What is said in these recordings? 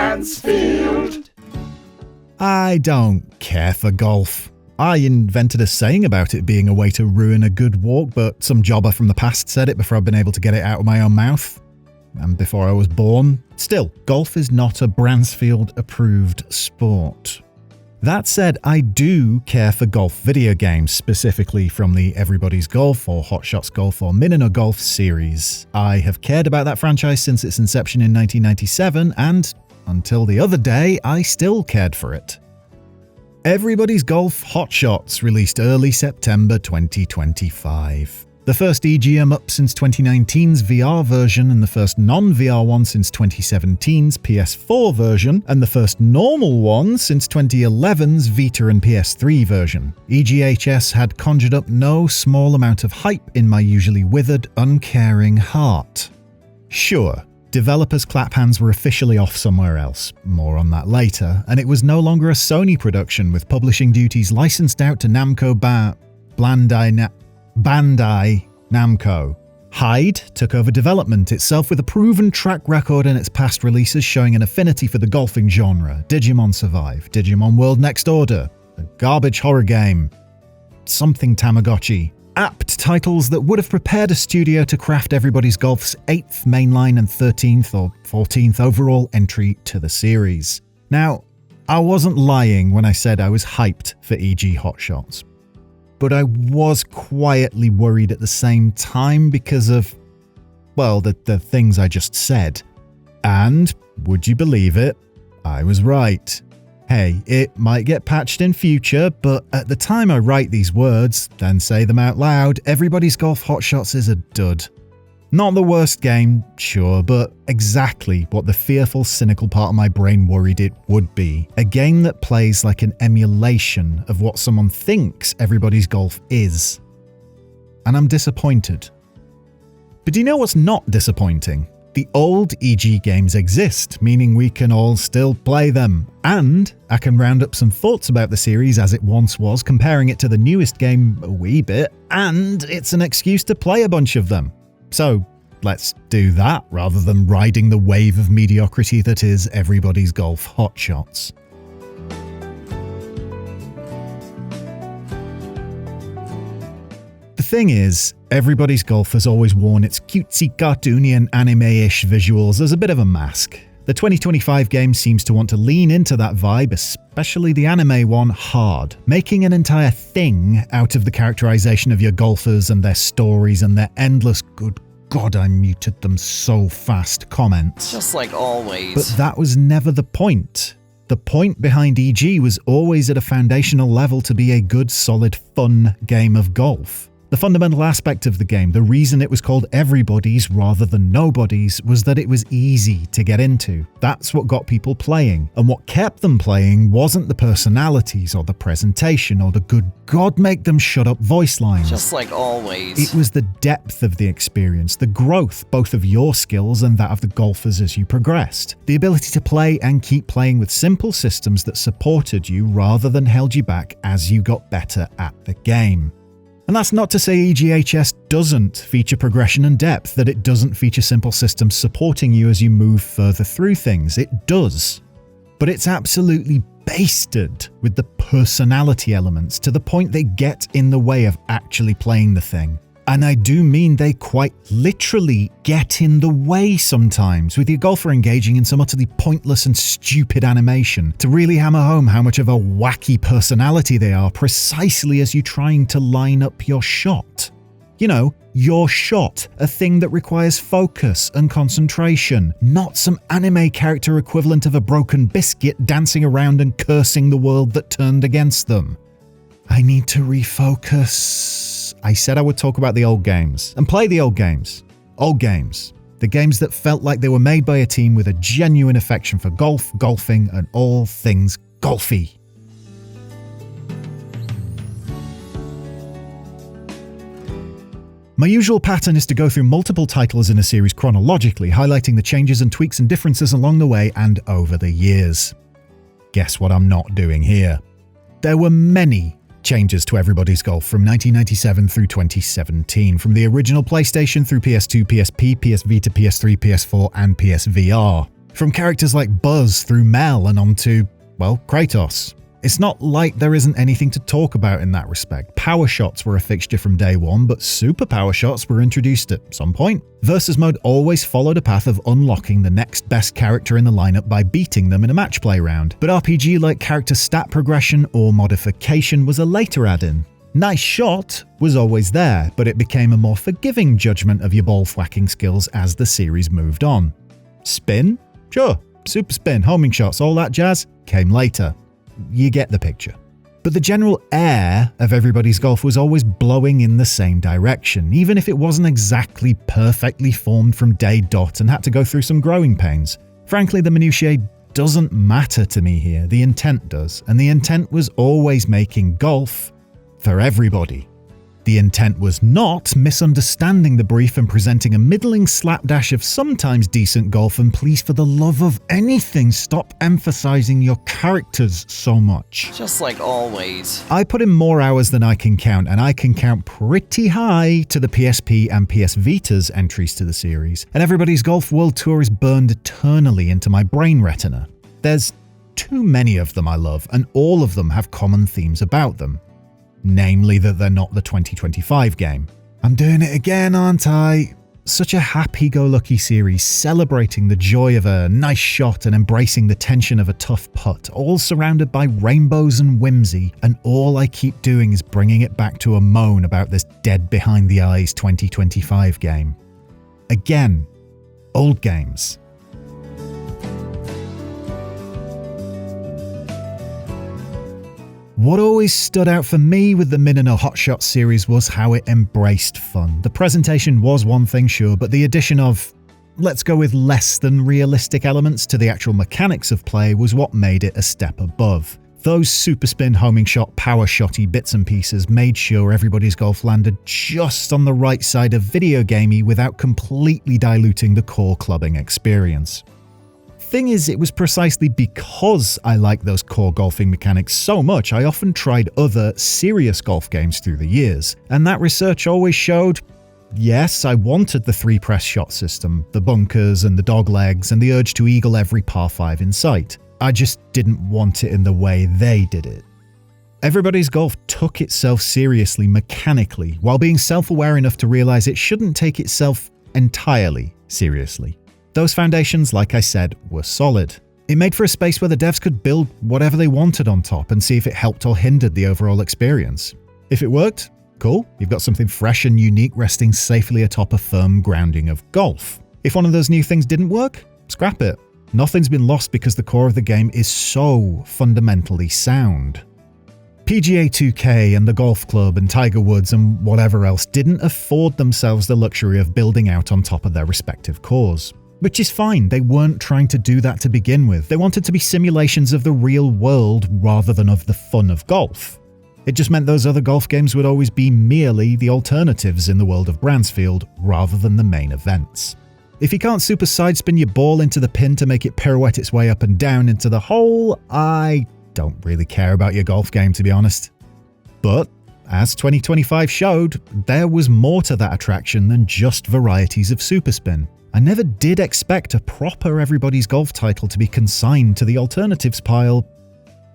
Mansfield. I don't care for golf. I invented a saying about it being a way to ruin a good walk, but some jobber from the past said it before I've been able to get it out of my own mouth. And before I was born. Still, golf is not a Bransfield-approved sport. That said, I do care for golf video games, specifically from the Everybody's Golf or Hot Shots Golf or Minna No Golf series. I have cared about that franchise since its inception in 1997, and until the other day, I still cared for it. Everybody's Golf Hot Shots released early September 2025. The first EGM up since 2019's VR version and the first non-VR one since 2017's PS4 version and the first normal one since 2011's Vita and PS3 version. EGHS had conjured up no small amount of hype in my usually withered, uncaring heart. Sure, developers Clap Hanz were officially off somewhere else, more on that later, and it was no longer a Sony production with publishing duties licensed out to Namco Bandai Namco. Hyde took over development itself with a proven track record in its past releases showing an affinity for the golfing genre. Digimon Survive, Digimon World Next Order, a garbage horror game, something Tamagotchi. Apt titles that would have prepared a studio to craft Everybody's Golf's 8th mainline and 13th or 14th overall entry to the series. Now, I wasn't lying when I said I was hyped for EG Hot Shots. But I was quietly worried at the same time because of, well, the things I just said. And, would you believe it, I was right. Hey, it might get patched in future, but at the time I write these words, then say them out loud, Everybody's Golf Hot Shots is a dud. Not the worst game, sure, but exactly what the fearful, cynical part of my brain worried it would be. A game that plays like an emulation of what someone thinks Everybody's Golf is. And I'm disappointed. But do you know what's not disappointing? The old EG games exist, meaning we can all still play them. And I can round up some thoughts about the series as it once was, comparing it to the newest game a wee bit, and it's an excuse to play a bunch of them. So, let's do that rather than riding the wave of mediocrity that is Everybody's Golf Hot Shots. The thing is, Everybody's Golf has always worn its cutesy, cartoony and anime-ish visuals as a bit of a mask. The 2025 game seems to want to lean into that vibe, especially the anime one, hard, making an entire thing out of the characterization of your golfers and their stories and their endless good God, I muted them so fast comments. Just like always. But that was never the point. The point behind EG was always at a foundational level to be a good, solid, fun game of golf. The fundamental aspect of the game, the reason it was called Everybody's rather than Nobody's, was that it was easy to get into. That's what got people playing. And what kept them playing wasn't the personalities or the presentation or the good God make them shut up voice lines. Just like always. It was the depth of the experience, the growth both of your skills and that of the golfers as you progressed. The ability to play and keep playing with simple systems that supported you rather than held you back as you got better at the game. And that's not to say EGHS doesn't feature progression and depth, that it doesn't feature simple systems supporting you as you move further through things. It does. But it's absolutely basted with the personality elements to the point they get in the way of actually playing the thing. And I do mean they quite literally get in the way sometimes, with your golfer engaging in some utterly pointless and stupid animation to really hammer home how much of a wacky personality they are precisely as you're trying to line up your shot. You know, your shot, a thing that requires focus and concentration, not some anime character equivalent of a broken biscuit dancing around and cursing the world that turned against them. I need to refocus. I said I would talk about the old games and play the old games. Old games. The games that felt like they were made by a team with a genuine affection for golf, golfing, and all things golfy. My usual pattern is to go through multiple titles in a series chronologically, highlighting the changes and tweaks and differences along the way and over the years. Guess what I'm not doing here? There were many changes to Everybody's Golf from 1997 through 2017, from the original PlayStation through PS2, PSP, PS Vita, PS3, PS4 and PSVR. From characters like Buzz through Mel and on to, well, Kratos. It's not like there isn't anything to talk about in that respect. Power shots were a fixture from day one, but super power shots were introduced at some point. Versus mode always followed a path of unlocking the next best character in the lineup by beating them in a match play round, but RPG-like character stat progression or modification was a later add-in. Nice shot was always there, but it became a more forgiving judgment of your ball whacking skills as the series moved on. Spin? Sure. Super spin, homing shots, all that jazz came later. You get the picture. But the general air of Everybody's Golf was always blowing in the same direction, even if it wasn't exactly perfectly formed from day dot and had to go through some growing pains. Frankly, the minutiae doesn't matter to me here, the intent does, and the intent was always making golf for everybody. The intent was not misunderstanding the brief and presenting a middling slapdash of sometimes decent golf, and please for the love of anything stop emphasizing your characters so much. Just like always. I put in more hours than I can count, and I can count pretty high to the PSP and PS Vita's entries to the series, and Everybody's Golf World Tour is burned eternally into my brain retina. There's too many of them I love, and all of them have common themes about them. Namely that they're not the 2025 game. I'm doing it again, aren't I? Such a happy-go-lucky series, celebrating the joy of a nice shot and embracing the tension of a tough putt, all surrounded by rainbows and whimsy, and all I keep doing is bringing it back to a moan about this dead-behind-the-eyes 2025 game. Again, old games. What always stood out for me with the Minna No Hotshot series was how it embraced fun. The presentation was one thing, sure, but the addition of, let's go with less than realistic elements to the actual mechanics of play was what made it a step above. Those super spin, homing shot, power shotty bits and pieces made sure Everybody's Golf landed just on the right side of video gamey without completely diluting the core clubbing experience. Thing is, it was precisely because I like those core golfing mechanics so much I often tried other serious golf games through the years, and that research always showed, yes, I wanted the 3-press shot system, the bunkers and the dog legs and the urge to eagle every par 5 in sight. I just didn't want it in the way they did it. Everybody's Golf took itself seriously mechanically, while being self-aware enough to realize it shouldn't take itself entirely seriously. Those foundations, like I said, were solid. It made for a space where the devs could build whatever they wanted on top and see if it helped or hindered the overall experience. If it worked, cool, you've got something fresh and unique resting safely atop a firm grounding of golf. If one of those new things didn't work, scrap it. Nothing's been lost because the core of the game is so fundamentally sound. PGA 2K and the Golf Club and Tiger Woods and whatever else didn't afford themselves the luxury of building out on top of their respective cores. Which is fine, they weren't trying to do that to begin with. They wanted to be simulations of the real world rather than of the fun of golf. It just meant those other golf games would always be merely the alternatives in the world of Bransfield rather than the main events. If you can't super sidespin your ball into the pin to make it pirouette its way up and down into the hole, I don't really care about your golf game, to be honest. But, as 2025 showed, there was more to that attraction than just varieties of superspin. I never did expect a proper Everybody's Golf title to be consigned to the alternatives pile,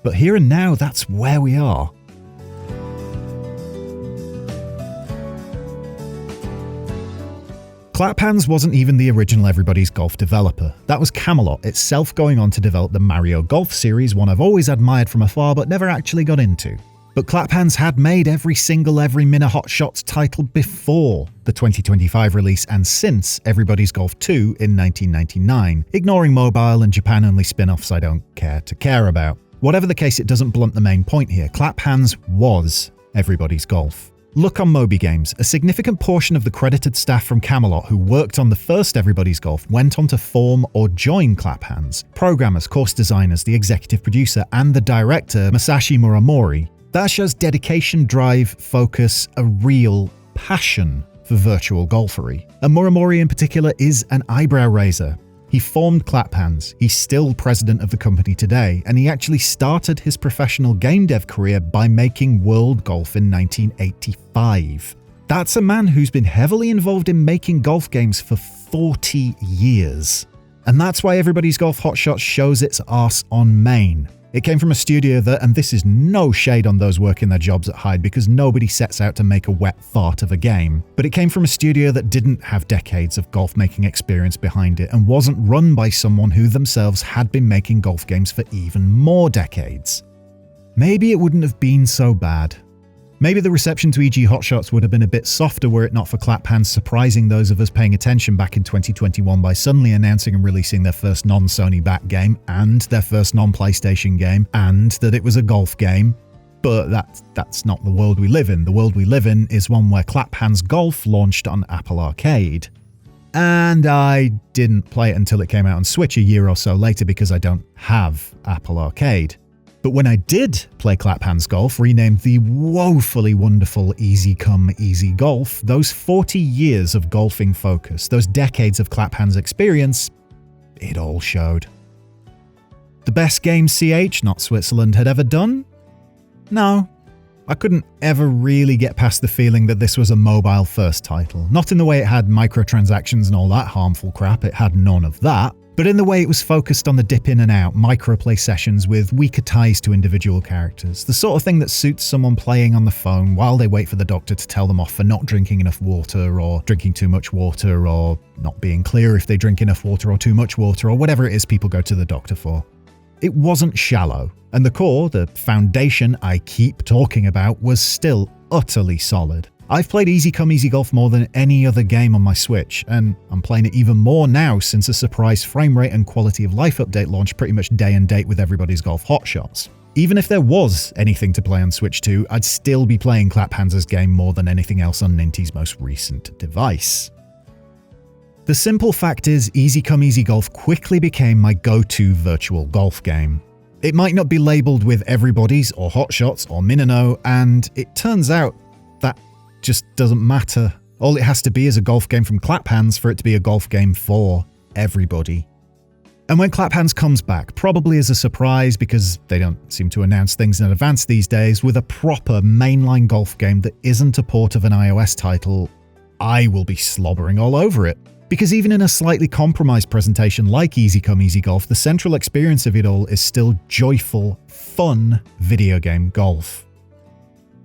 but here and now that's where we are. Clap Hanz wasn't even the original Everybody's Golf developer. That was Camelot itself going on to develop the Mario Golf series, one I've always admired from afar but never actually got into. But Clap Hanz had made every Minna Hotshots title before the 2025 release and since Everybody's Golf 2 in 1999, ignoring mobile and Japan-only spin-offs I don't care to care about. Whatever the case, it doesn't blunt the main point here. Clap Hanz was Everybody's Golf. Look on Moby Games, a significant portion of the credited staff from Camelot who worked on the first Everybody's Golf went on to form or join Clap Hanz. Programmers, course designers, the executive producer, and the director, Masashi Muramori. That shows dedication, drive, focus, a real passion for virtual golfery. And Muramori in particular is an eyebrow raiser. He formed Clap Hanz, he's still president of the company today, and he actually started his professional game dev career by making World Golf in 1985. That's a man who's been heavily involved in making golf games for 40 years. And that's why Everybody's Golf Hotshots shows its arse on main. It came from a studio that, and this is no shade on those working their jobs at Hyde because nobody sets out to make a wet fart of a game, but it came from a studio that didn't have decades of golf making experience behind it and wasn't run by someone who themselves had been making golf games for even more decades. Maybe it wouldn't have been so bad. Maybe the reception to EG Hotshots would have been a bit softer were it not for Clap Hanz surprising those of us paying attention back in 2021 by suddenly announcing and releasing their first non-Sony backed game and their first non-PlayStation game and that it was a golf game. But that's not the world we live in. The world we live in is one where Clap Hanz Golf launched on Apple Arcade. And I didn't play it until it came out on Switch a year or so later because I don't have Apple Arcade. But when I did play Clap Hanz Golf, renamed the woefully wonderful Easy Come Easy Golf, those 40 years of golfing focus, those decades of Clap Hanz experience, it all showed. The best game CH, not Switzerland, had ever done? No. I couldn't ever really get past the feeling that this was a mobile-first title. Not in the way it had microtransactions and all that harmful crap, it had none of that. But in the way it was focused on the dip in and out, microplay sessions with weaker ties to individual characters. The sort of thing that suits someone playing on the phone while they wait for the doctor to tell them off for not drinking enough water or drinking too much water or not being clear if they drink enough water or too much water or whatever it is people go to the doctor for. It wasn't shallow, and the core, the foundation I keep talking about, was still utterly solid. I've played Easy Come Easy Golf more than any other game on my Switch, and I'm playing it even more now since a surprise frame rate and quality of life update launched pretty much day and date with Everybody's Golf Hotshots. Even if there was anything to play on Switch 2, I'd still be playing Clap Hanz's game more than anything else on Ninty's most recent device. The simple fact is, Easy Come Easy Golf quickly became my go-to virtual golf game. It might not be labelled with Everybody's or Hotshots or Minna No, and it turns out that just doesn't matter. All it has to be is a golf game from Clap Hanz for it to be a golf game for everybody. And when Clap Hanz comes back, probably as a surprise because they don't seem to announce things in advance these days, with a proper mainline golf game that isn't a port of an iOS title, I will be slobbering all over it. Because even in a slightly compromised presentation like Easy Come Easy Golf, the central experience of it all is still joyful, fun video game golf.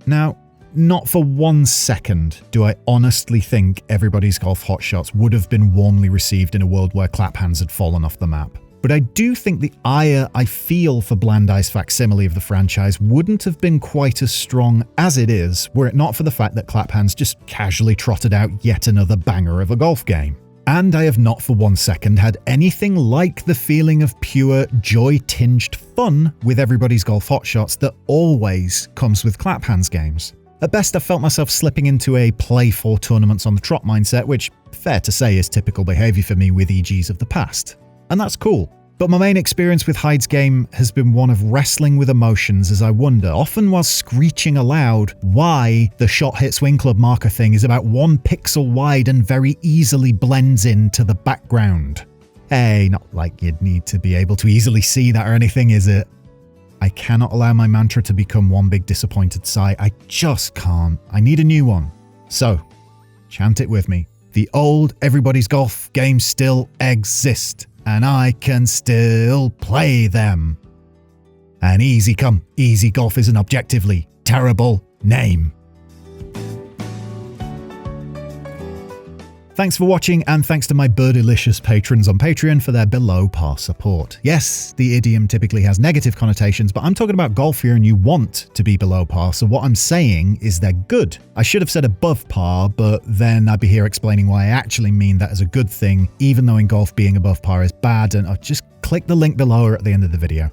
Now, not for 1 second do I honestly think Everybody's Golf Hotshots would have been warmly received in a world where Clap Hanz had fallen off the map. But I do think the ire I feel for Blandai's facsimile of the franchise wouldn't have been quite as strong as it is were it not for the fact that Clap Hanz just casually trotted out yet another banger of a golf game. And I have not for 1 second had anything like the feeling of pure joy-tinged fun with Everybody's Golf Hotshots that always comes with Clap Hanz games. At best, I've felt myself slipping into a play for tournaments on the trot mindset, which, fair to say, is typical behaviour for me with EGs of the past. And that's cool. But my main experience with Hyde's game has been one of wrestling with emotions as I wonder, often while screeching aloud, why the Shot Hit Swing Club marker thing is about 1 pixel wide and very easily blends into the background. Hey, not like you'd need to be able to easily see that or anything, is it? I cannot allow my mantra to become one big disappointed sigh. I just can't. I need a new one. So, chant it with me. The old Everybody's Golf games still exist, and I can still play them. And Easy Come Easy Golf is an objectively terrible name. Thanks for watching, and thanks to my birdilicious patrons on Patreon for their below par support. Yes, the idiom typically has negative connotations, but I'm talking about golf here and you want to be below par, so what I'm saying is they're good. I should have said above par, but then I'd be here explaining why I actually mean that as a good thing, even though in golf being above par is bad, and I'll just click the link below or at the end of the video.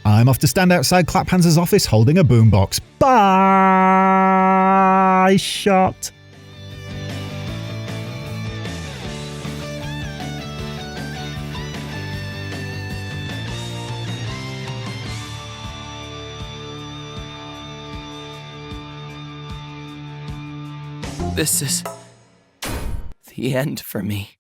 I'm off to stand outside Clap Hanz's office holding a boombox. Bye, shot. This is the end for me.